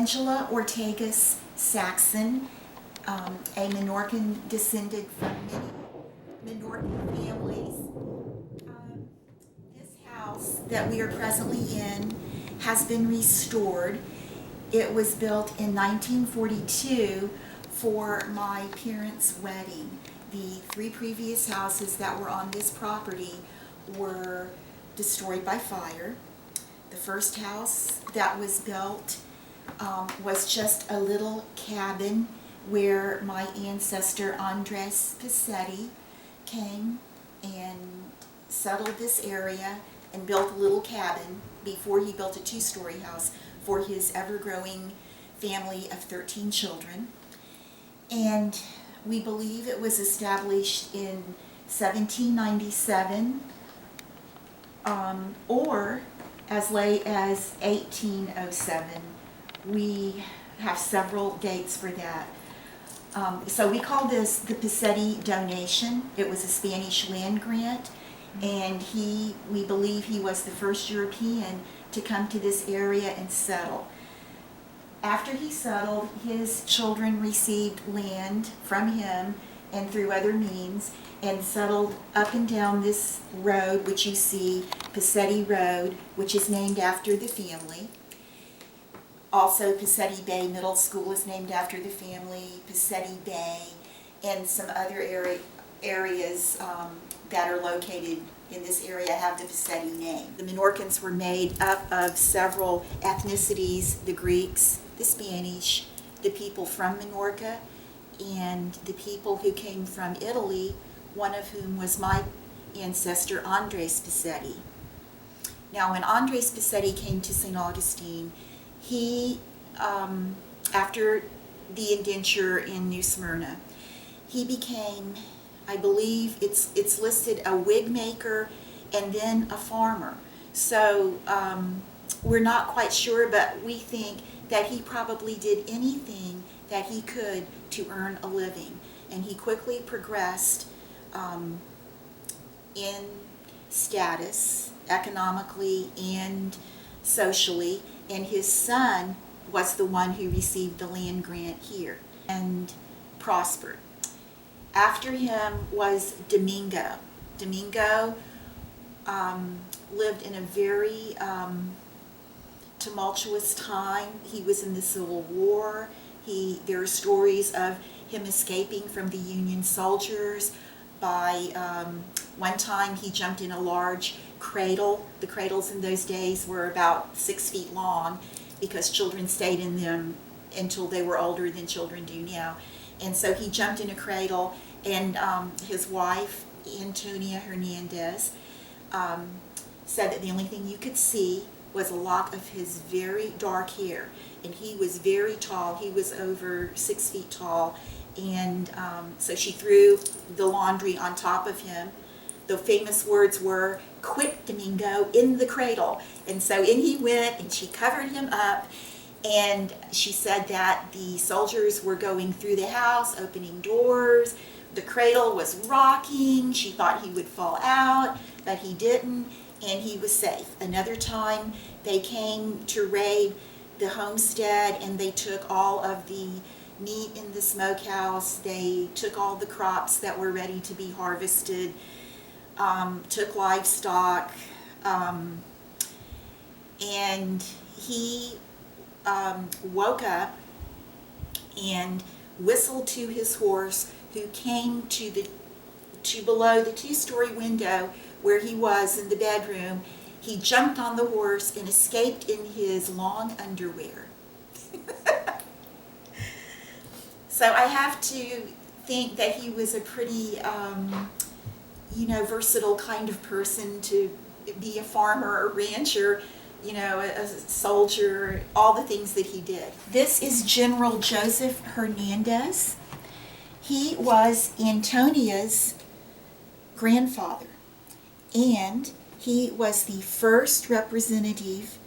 Angela Ortegas Saxon, a Minorcan descended from many Minorcan families. This house that we are presently in has been restored. It was built in 1942 for my parents' wedding. The 3 previous houses that were on this property were destroyed by fire. The first house that was built was just a little cabin where my ancestor Andres Pisetti came and settled this area and built a little cabin before he built a 2-story house for his ever-growing family of 13 children. And we believe it was established in 1797 or as late as 1807. We have several dates for that. So we call this the Pisetti donation. It was a Spanish land grant, and we believe he was the first European to come to this area and settle. After he settled, his children received land from him and through other means, and settled up and down this road, which you see, Pisetti Road, which is named after the family. Also, Pisetti Bay Middle School is named after the family, Pisetti Bay, and some other areas that are located in this area have the Pisetti name. The Minorcans were made up of several ethnicities: the Greeks, the Spanish, the people from Minorca, and the people who came from Italy, one of whom was my ancestor Andres Pisetti. Now, when Andres Pisetti came to St. Augustine, he, after the indenture in New Smyrna, he became, I believe it's listed, a wig maker and then a farmer. So we're not quite sure, but we think that he probably did anything that he could to earn a living. And he quickly progressed in status, economically and socially, and his son was the one who received the land grant here and prospered. After him was Domingo. Domingo lived in a very tumultuous time. He was in the Civil War. There are stories of him escaping from the Union soldiers. By one time he jumped in a large cradle. The cradles in those days were about 6 feet long because children stayed in them until they were older than children do now. And so he jumped in a cradle, and his wife, Antonia Hernandez, said that the only thing you could see was a lock of his very dark hair. And he was very tall. He was over 6 feet tall. And so she threw the laundry on top of him. The famous words were, "Quick, Domingo, in the cradle." And so in he went, and she covered him up. And she said that the soldiers were going through the house, opening doors. The cradle was rocking. She thought he would fall out, but he didn't, and he was safe. Another time, they came to raid the homestead, and they took all of the meat in the smokehouse. They took all the crops that were ready to be harvested, took livestock, and he woke up and whistled to his horse, who came to below the 2-story window where he was in the bedroom. He jumped on the horse and escaped in his long underwear. So I have to think that he was a pretty, versatile kind of person to be a farmer, a rancher, a soldier, all the things that he did. This is General Joseph Hernandez. He was Antonia's grandfather, and he was the first representative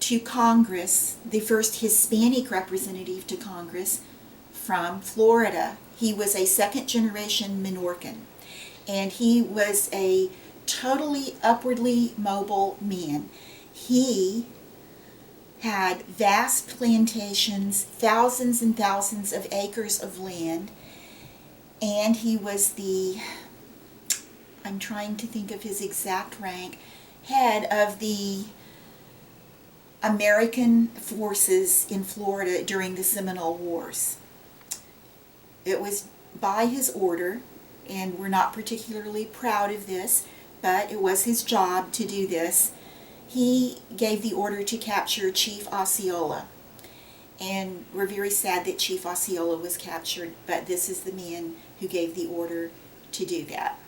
to Congress, the first Hispanic representative to Congress from Florida. He was a second-generation Minorcan, and he was a totally upwardly mobile man. He had vast plantations, thousands and thousands of acres of land, and he was the, I'm trying to think of his exact rank, head of the American forces in Florida during the Seminole Wars. It was by his order, and we're not particularly proud of this, but it was his job to do this. He gave the order to capture Chief Osceola, and we're very sad that Chief Osceola was captured, but this is the man who gave the order to do that.